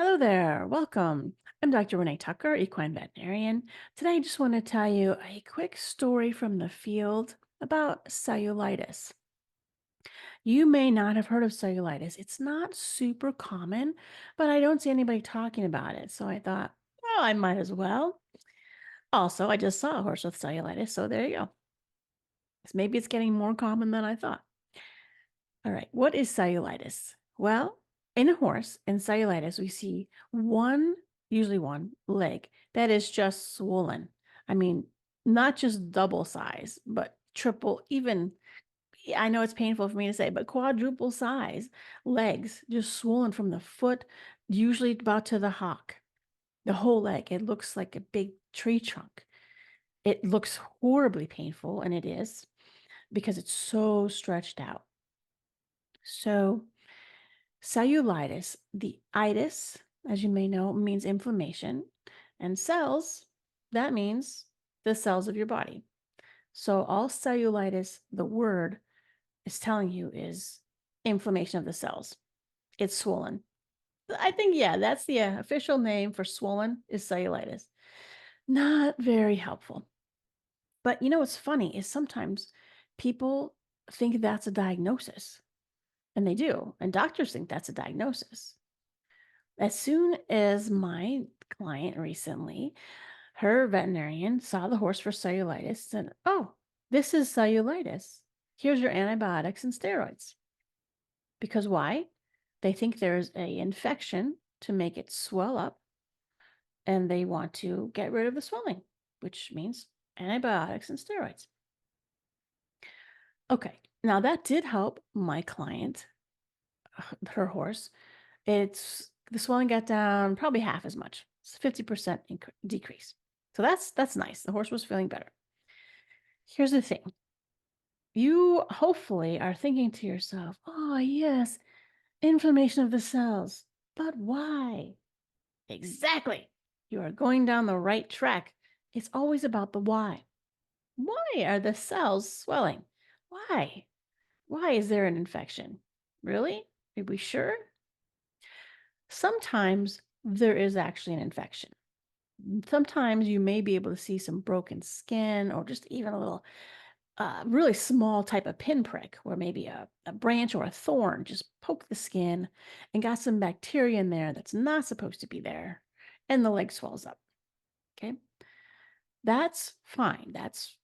Hello there, welcome. I'm Dr. Renee Tucker, equine veterinarian. Today, I just want to tell you a quick story from the field about cellulitis. You may not have heard of cellulitis. It's not super common, but I don't see anybody talking about it. So I thought, well, I might as well. Also, I just saw a horse with cellulitis, so there you go. Maybe it's getting more common than I thought. All right, what is cellulitis? Well, in a horse, in cellulitis, we see usually one leg that is just swollen. I mean, not just double size, but triple, even, I know it's painful for me to say, but quadruple size legs just swollen from the foot, usually about to the hock. The whole leg, it looks like a big tree trunk. It looks horribly painful, and it is because it's so stretched out. So, cellulitis, the itis, as you may know, means inflammation, and cells, that means the cells of your body. So all cellulitis, the word is telling you is inflammation of the cells. It's swollen. I think, yeah, that's the official name for swollen is cellulitis. Not very helpful. But you know what's funny is sometimes people think that's a diagnosis, and they do, and doctors think that's a diagnosis. As soon as my client recently, her veterinarian saw the horse for cellulitis, and oh, this is cellulitis. Here's your antibiotics and steroids. Because why? They think there's a infection to make it swell up, and they want to get rid of the swelling, which means antibiotics and steroids. Okay, now that did help my client, her horse. The swelling got down probably half as much. It's 50% decrease. So that's nice. The horse was feeling better. Here's the thing. You hopefully are thinking to yourself, oh, yes, inflammation of the cells. But why? Exactly. You are going down the right track. It's always about the why. Why are the cells swelling? Why? Why is there an infection? Really? Are we sure? Sometimes there is actually an infection. Sometimes you may be able to see some broken skin or just even a little really small type of pinprick where maybe a branch or a thorn just poked the skin and got some bacteria in there that's not supposed to be there, and the leg swells up. Okay. That's fine. That's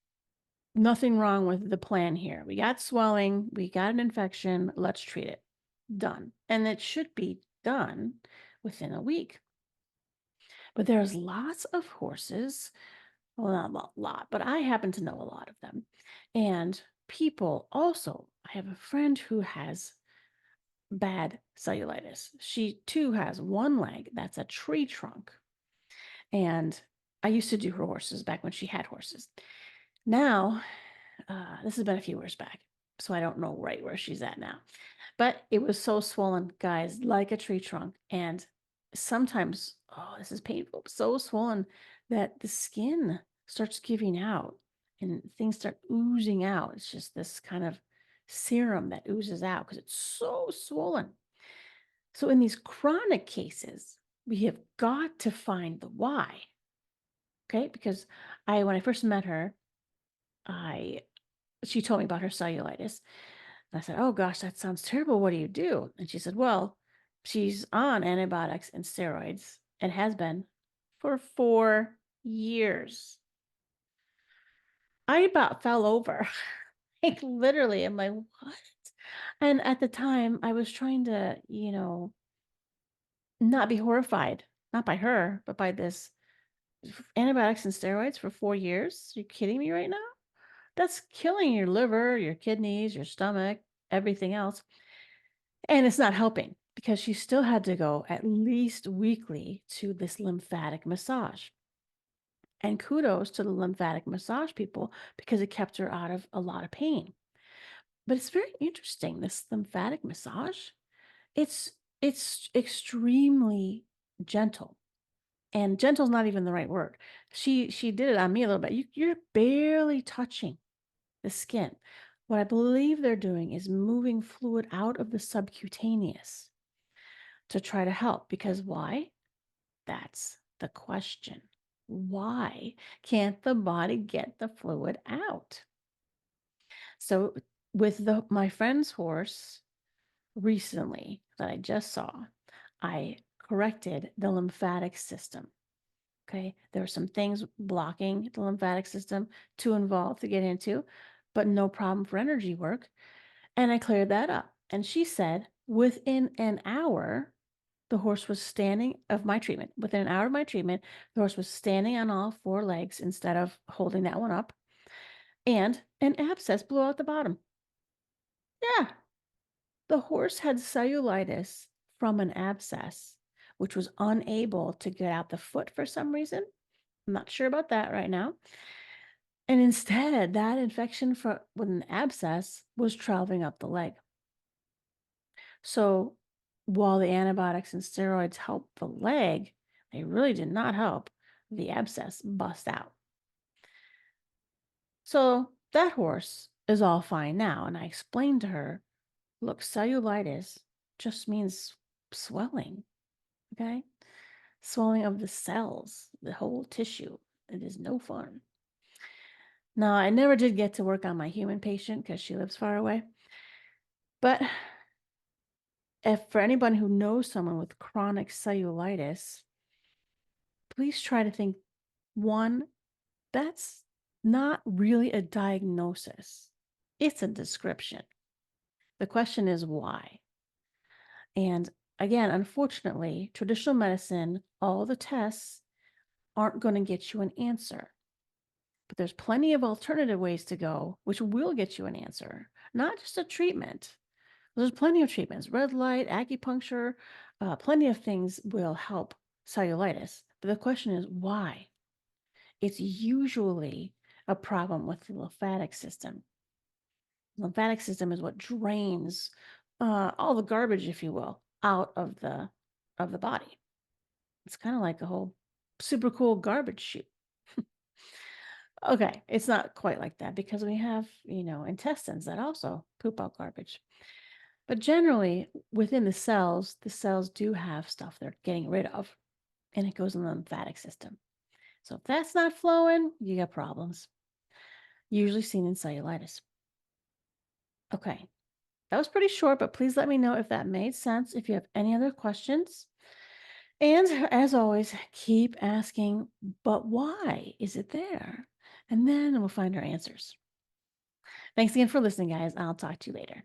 nothing wrong with the plan here. We got swelling, we got an infection, let's treat it. Done. And it should be done within a week. But there's lots of horses, well, not a lot, but I happen to know a lot of them. And people also, I have a friend who has bad cellulitis. She too has one leg that's a tree trunk. And I used to do her horses back when she had horses. Now, this has been a few years back, so I don't know right where she's at now. But it was so swollen, guys, like a tree trunk. And sometimes, oh, this is painful, so swollen that the skin starts giving out and things start oozing out. It's just this kind of serum that oozes out because it's so swollen. So in these chronic cases, we have got to find the why. Okay, because when I first met her, I she told me about her cellulitis. And I said, "Oh gosh, that sounds terrible. What do you do?" And she said, "Well, she's on antibiotics and steroids and has been for 4 years." I about fell over. Like literally, I'm like, "What?" And at the time, I was trying to, not be horrified, not by her, but by this antibiotics and steroids for 4 years. Are you kidding me right now? That's killing your liver, your kidneys, your stomach, everything else. And it's not helping because she still had to go at least weekly to this lymphatic massage. And kudos to the lymphatic massage people because it kept her out of a lot of pain. But it's very interesting, this lymphatic massage. It's it's extremely gentle. And gentle is not even the right word. She did it on me a little bit. You're barely touching the skin. What I believe they're doing is moving fluid out of the subcutaneous. to try to help. Because why? That's the question. Why can't the body get the fluid out? So, with my friend's horse recently that I just saw, I corrected the lymphatic system. Okay. There were some things blocking the lymphatic system, too involved to get into, but no problem for energy work. And I cleared that up. And she said within an hour, the horse was standing of my treatment. Within an hour of my treatment, the horse was standing on all four legs instead of holding that one up. And an abscess blew out the bottom. Yeah. The horse had cellulitis from an abscess, which was unable to get out the foot for some reason. I'm not sure about that right now. And instead, that infection with an abscess was traveling up the leg. So while the antibiotics and steroids helped the leg, they really did not help the abscess bust out. So that horse is all fine now. And I explained to her, look, cellulitis just means swelling. Okay. Swelling of the cells, the whole tissue. It is no fun. Now, I never did get to work on my human patient because she lives far away. But if for anybody who knows someone with chronic cellulitis, please try to think one, that's not really a diagnosis, it's a description. The question is why. And again, unfortunately, traditional medicine, all the tests aren't going to get you an answer. But there's plenty of alternative ways to go, which will get you an answer, not just a treatment. There's plenty of treatments, red light, acupuncture, plenty of things will help cellulitis. But the question is why? It's usually a problem with the lymphatic system. The lymphatic system is what drains all the garbage, if you will, out of the body. It's kind of like a whole super cool garbage chute. Okay, it's not quite like that because we have, intestines that also poop out garbage. But generally, within the cells do have stuff they're getting rid of, and it goes in the lymphatic system. So if that's not flowing, you got problems, usually seen in cellulitis. Okay, that was pretty short, but please let me know if that made sense, if you have any other questions. And as always, keep asking, but why is it there? And then we'll find our answers. Thanks again for listening, guys. I'll talk to you later.